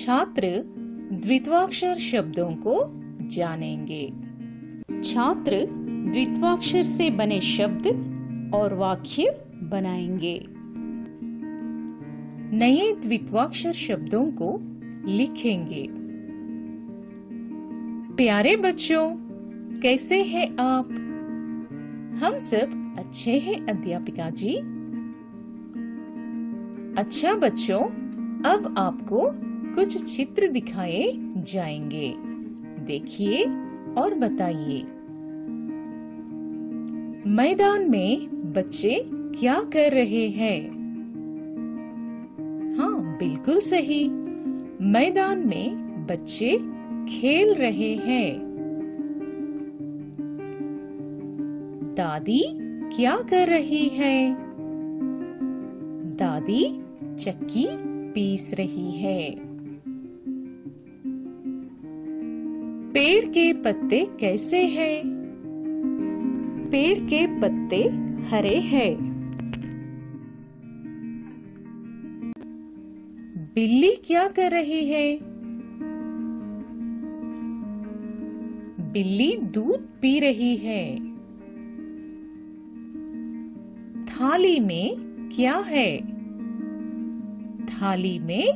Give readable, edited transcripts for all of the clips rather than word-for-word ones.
छात्र द्वित्वाक्षर शब्दों को जानेंगे। छात्र द्वित्वाक्षर से बने शब्द और वाक्य बनाएंगे। नए द्वित्वाक्षर शब्दों को लिखेंगे। प्यारे बच्चों, कैसे हैं आप? हम सब अच्छे हैं अध्यापिका जी। अच्छा बच्चों, अब आपको कुछ चित्र दिखाए जाएंगे। देखिए और बताइए। मैदान में बच्चे क्या कर रहे हैं? हाँ, बिल्कुल सही। मैदान में बच्चे खेल रहे हैं। दादी क्या कर रही है? दादी चक्की पीस रही है। पेड़ के पत्ते कैसे हैं? पेड़ के पत्ते हरे हैं। बिल्ली क्या कर रही है? बिल्ली दूध पी रही है। थाली में क्या है? थाली में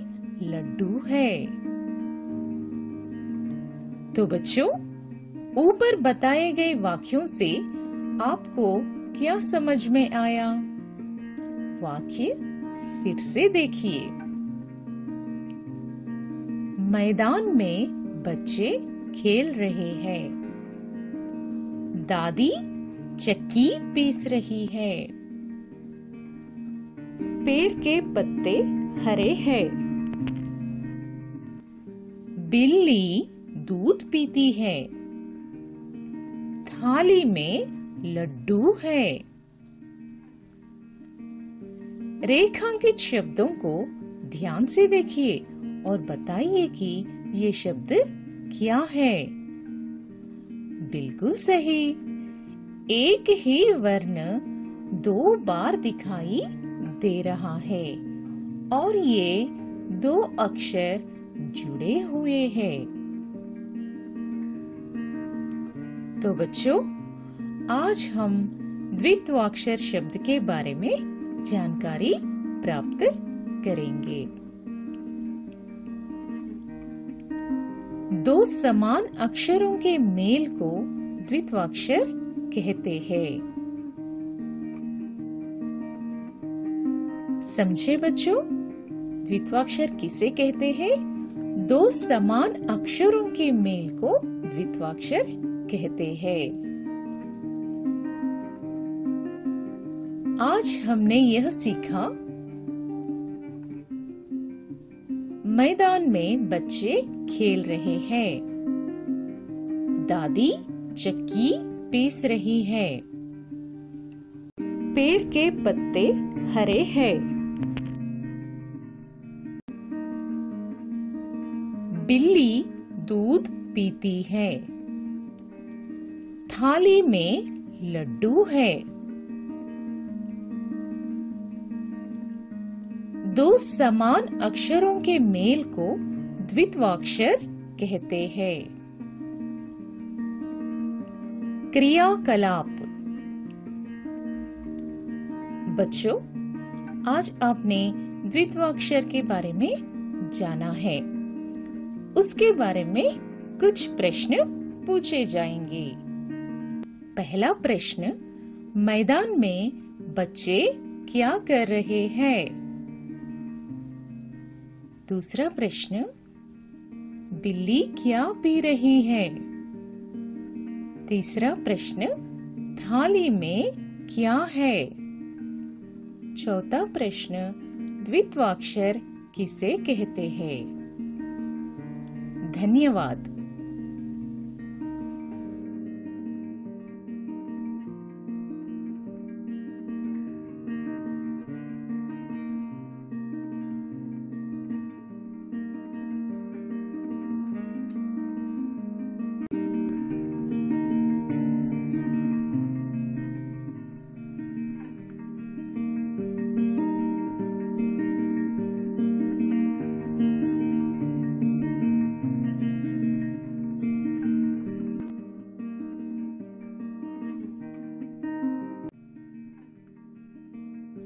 लड्डू है। तो बच्चों, ऊपर बताए गए वाक्यों से आपको क्या समझ में आया? वाक्य फिर से देखिए। मैदान में बच्चे खेल रहे हैं। दादी चक्की पीस रही है। पेड़ के पत्ते हरे हैं। बिल्ली दूध पीती है। थाली में लड्डू है। रेखांकित शब्दों को ध्यान से देखिए और बताइए कि ये शब्द क्या है। बिल्कुल सही। एक ही वर्ण 2 बार दिखाई दे रहा है और ये 2 अक्षर जुड़े हुए हैं। तो बच्चों, आज हम द्वित्वाक्षर शब्द के बारे में जानकारी प्राप्त करेंगे। 2 समान अक्षरों के मेल को द्वित्वाक्षर कहते हैं। समझे बच्चों? द्वित्वाक्षर किसे कहते हैं? 2 समान अक्षरों के मेल को द्वित्वाक्षर कहते हैं। आज हमने यह सीखा। मैदान में बच्चे खेल रहे हैं। दादी चक्की पीस रही है। पेड़ के पत्ते हरे हैं। बिल्ली दूध पीती है। थाली में लड्डू है। 2 समान अक्षरों के मेल को द्वित्वाक्षर कहते हैं। क्रियाकलाप। बच्चों, आज आपने द्वित्वाक्षर के बारे में जाना है। उसके बारे में कुछ प्रश्न पूछे जाएंगे। पहला प्रश्न, मैदान में बच्चे क्या कर रहे हैं? दूसरा प्रश्न, बिल्ली क्या पी रही है? तीसरा प्रश्न, थाली में क्या है? चौथा प्रश्न, द्वित्वाक्षर किसे कहते हैं? धन्यवाद।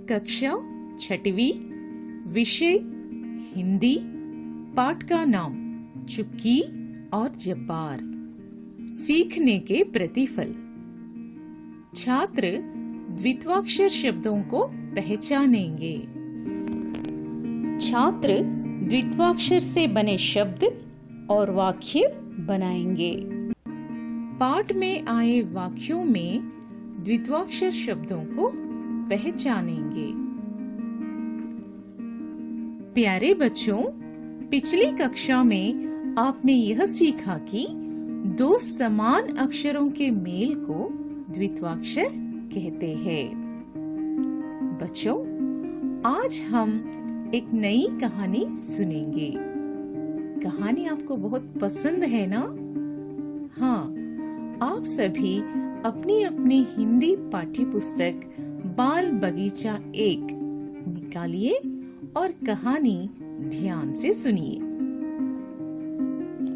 कक्षा 6वीं, विषय हिंदी, पाठ का नाम चुक्की और जब्बार। सीखने के प्रतिफल। छात्र द्वित्वाक्षर शब्दों को पहचानेंगे। छात्र द्वित्वाक्षर से बने शब्द और वाक्य बनाएंगे। पाठ में आए वाक्यों में द्वित्वाक्षर शब्दों को पहचानेंगे। प्यारे बच्चों, पिछली कक्षा में आपने यह सीखा कि दो समान अक्षरों के मेल को द्वित्वाक्षर कहते हैं। बच्चों, आज हम एक नई कहानी सुनेंगे। कहानी आपको बहुत पसंद है ना? हाँ, आप सभी अपनी अपनी हिंदी पाठ्य पुस्तक बाल बगीचा 1 निकालिए और कहानी ध्यान से सुनिए।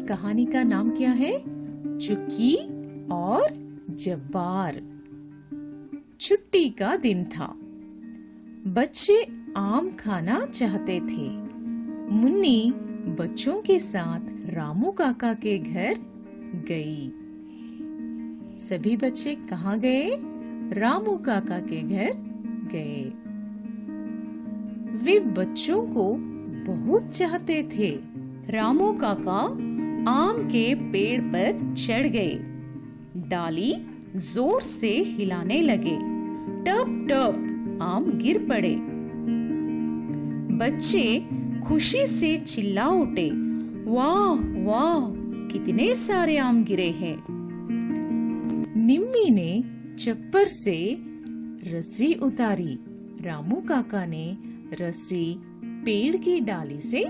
कहानी का नाम क्या है? चुक्की और जब्बार। छुट्टी का दिन था। बच्चे आम खाना चाहते थे। मुन्नी बच्चों के साथ रामू काका के घर गई। सभी बच्चे कहाँ गए? रामू काका के घर गए। वे बच्चों को बहुत चाहते थे। रामू काका आम के पेड़ पर चढ़ गए। डाली जोर से हिलाने लगे। टप टप आम गिर पड़े। बच्चे खुशी से चिल्ला उठे, वाह वाह, कितने सारे आम गिरे हैं। निम्मी ने चप्पर से रस्सी उतारी। रामू काका ने रस्सी पेड़ की डाली से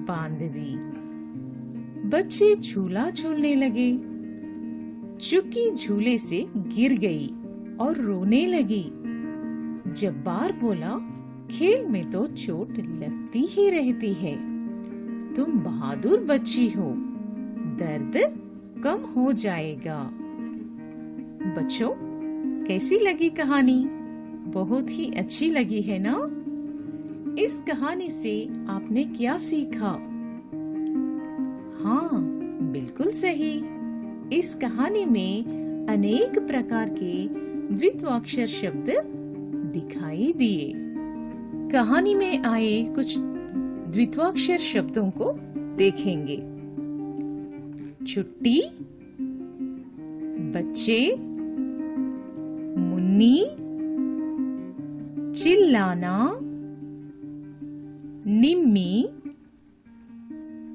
बांध दी। बच्चे झूला झूलने लगे। चुक्की झूले से गिर गई और रोने लगी। जब्बार बोला, खेल में तो चोट लगती ही रहती है। तुम बहादुर बच्ची हो, दर्द कम हो जाएगा। बच्चों, कैसी लगी कहानी? बहुत ही अच्छी लगी है ना? इस कहानी से आपने क्या सीखा? हाँ, बिल्कुल सही। इस कहानी में अनेक प्रकार के द्वित्वाक्षर शब्द दिखाई दिए। कहानी में आए कुछ द्वित्वाक्षर शब्दों को देखेंगे। छुट्टी, बच्चे, मुन्नी, चिल्लाना, निम्मी,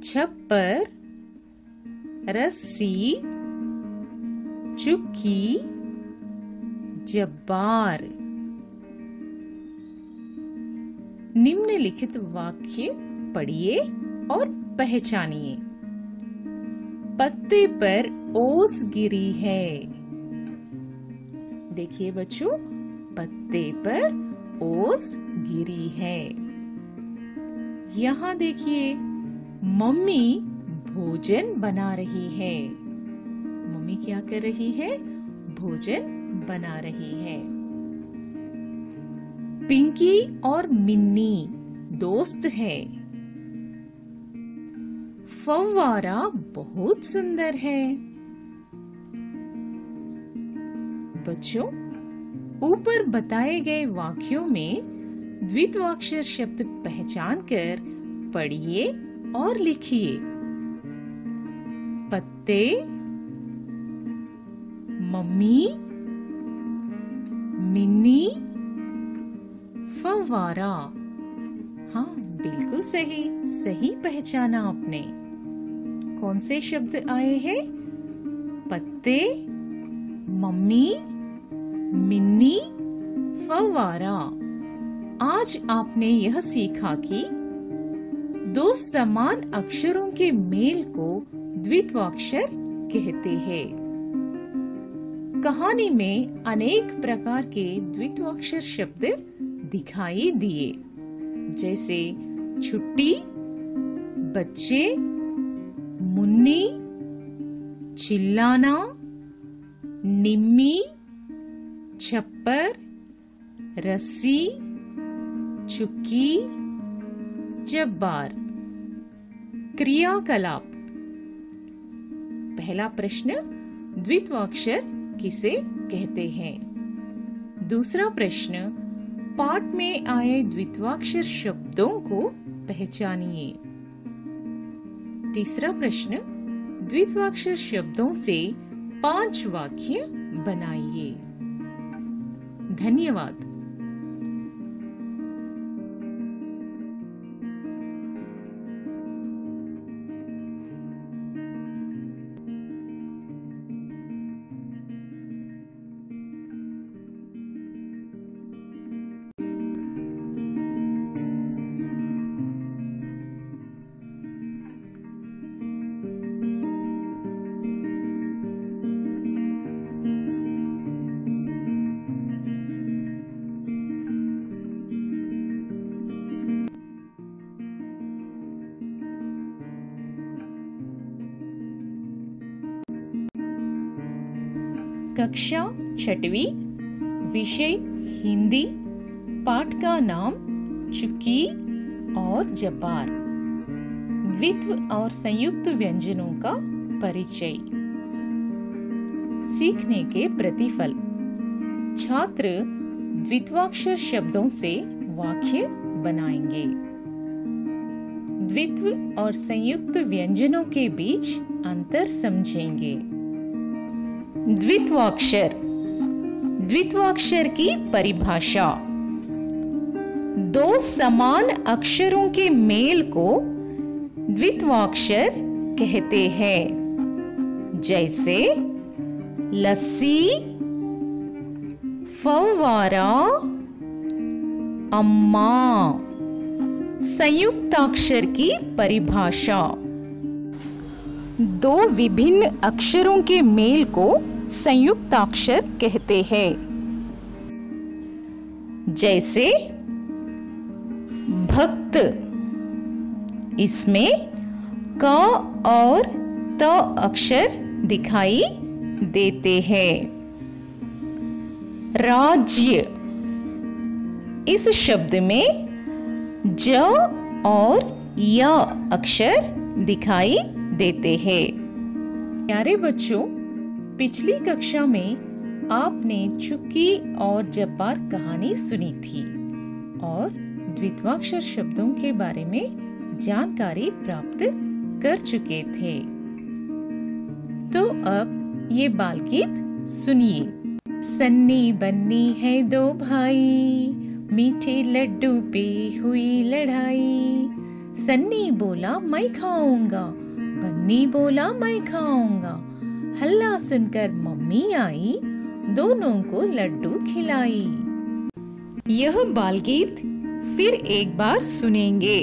छप्पर, रस्सी, चुक्की, जब्बार। निम्नलिखित वाक्य पढ़िए और पहचानिए। पत्ते पर ओस गिरी है। देखिए बच्चों, पत्ते पर ओस गिरी है। यहाँ देखिए, मम्मी भोजन बना रही है। मम्मी क्या कर रही है? भोजन बना रही है। पिंकी और मिन्नी दोस्त है। फव्वारा बहुत सुंदर है। बच्चों, ऊपर बताए गए वाक्यों में द्वित्वाक्षर शब्द पहचान कर पढ़िए और लिखिए। पत्ते, मम्मी, मिन्नी, फव्वारा। हाँ, बिल्कुल सही, सही पहचाना आपने। कौन से शब्द आए हैं? पत्ते, मम्मी, मिन्नी, फव्वारा। आज आपने यह सीखा कि दो समान अक्षरों के मेल को द्वित्वाक्षर कहते हैं। कहानी में अनेक प्रकार के द्वित्वाक्षर शब्द दिखाई दिए, जैसे छुट्टी, बच्चे, मुन्नी, चिल्लाना, निम्मी, छप्पर, रस्सी, चुक्की, जब्बार। क्रियाकलाप। पहला प्रश्न, द्वित्वाक्षर किसे कहते हैं? दूसरा प्रश्न, पाठ में आए द्वित्वाक्षर शब्दों को पहचानिए। तीसरा प्रश्न, द्वित्वाक्षर शब्दों से 5 वाक्य बनाइए। धन्यवाद। कक्षा 6वीं, विषय हिंदी, पाठ का नाम चुक्की और जब्बार। द्वित्व और संयुक्त व्यंजनों का परिचय। सीखने के प्रतिफल। छात्र द्वित्वाक्षर शब्दों से वाक्य बनाएंगे। द्वित्व और संयुक्त व्यंजनों के बीच अंतर समझेंगे। द्वित्वाक्षर। द्वित्वाक्षर की परिभाषा। 2 समान अक्षरों के मेल को द्वित्वाक्षर कहते हैं, जैसे लस्सी, फव्वारा, अम्मा। संयुक्ताक्षर की परिभाषा। 2 विभिन्न अक्षरों के मेल को संयुक्ताक्षर कहते हैं, जैसे भक्त। इसमें क और त अक्षर दिखाई देते हैं। राज्य। इस शब्द में ज और य अक्षर दिखाई देते हैं। प्यारे बच्चों, पिछली कक्षा में आपने चुक्की और जब्बार कहानी सुनी थी और द्वित्वाक्षर शब्दों के बारे में जानकारी प्राप्त कर चुके थे। तो अब ये बाल गीत सुनिए। सन्नी बन्नी है 2 भाई, मीठे लड्डू पे हुई लड़ाई। सन्नी बोला मैं खाऊंगा, बन्नी बोला मैं खाऊंगा। हल्ला सुनकर मम्मी आई, दोनों को लड्डू खिलाई। यह बाल गीत फिर एक बार सुनेंगे।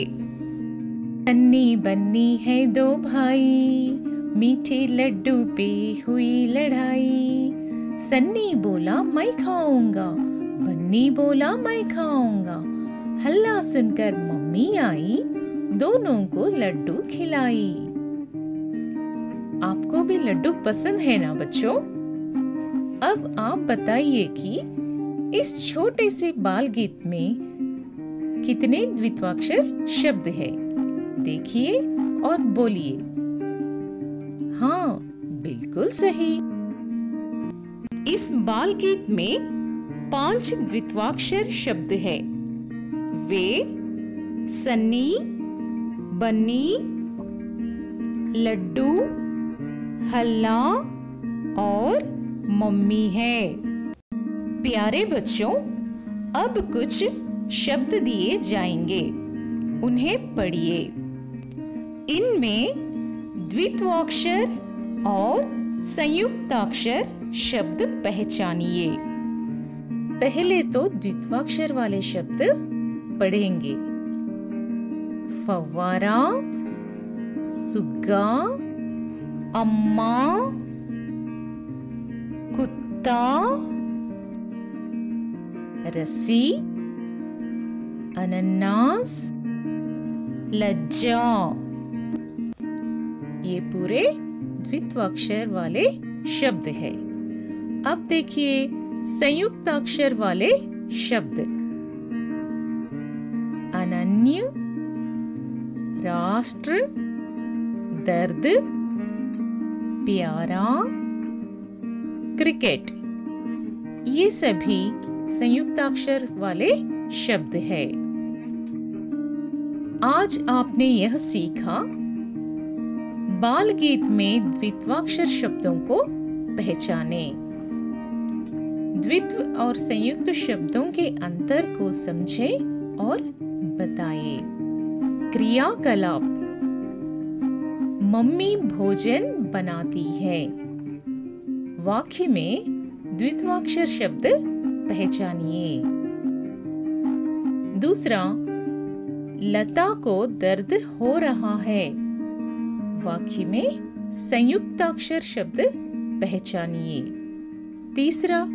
सन्नी बन्नी है 2 भाई, मीठे लड्डू पे हुई लड़ाई। सन्नी बोला मैं खाऊंगा, बन्नी बोला मैं खाऊंगा। हल्ला सुनकर मम्मी आई, दोनों को लड्डू खिलाई। आपको भी लड्डू पसंद है ना बच्चों? अब आप बताइए कि इस छोटे से बाल गीत में कितने द्वित्वाक्षर शब्द है? देखिए और बोलिए। हाँ, बिल्कुल सही। इस बाल गीत में 5 द्वित्वाक्षर शब्द है। वे सन्नी, बन्नी, लड्डू, हल्ला और मम्मी है। प्यारे बच्चों, अब कुछ शब्द दिए जाएंगे, उन्हें पढ़िए। इनमें द्वित्वाक्षर और संयुक्ताक्षर शब्द पहचानिए। पहले तो द्वित्वाक्षर वाले शब्द पढ़ेंगे। फव्वारा, सुग्गा, अम्मा, कुत्ता, रस्सी, अनन्नास, लज्जा। ये पूरे द्वित्वाक्षर वाले शब्द है। अब देखिए संयुक्ताक्षर वाले शब्द। अनन्य, राष्ट्र, दर्द, प्यारा, क्रिकेट, ये सभी संयुक्ताक्षर वाले शब्द है। आज आपने यह सीखा बाल गीत में द्वित्वाक्षर शब्दों को पहचाने। द्वित्व और संयुक्त शब्दों के अंतर को समझे और बताए। क्रियाकलाप, मम्मी भोजन बनाती है। वाक्य में द्वित्वाक्षर शब्द पहचानिए। दूसरा, लता को दर्द हो रहा है। वाक्य में संयुक्ताक्षर शब्द पहचानिए। तीसरा,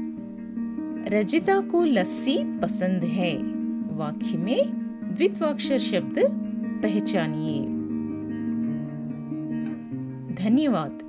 रजिता को लस्सी पसंद है। वाक्य में द्वित्वाक्षर शब्द पहचानिए। धन्यवाद।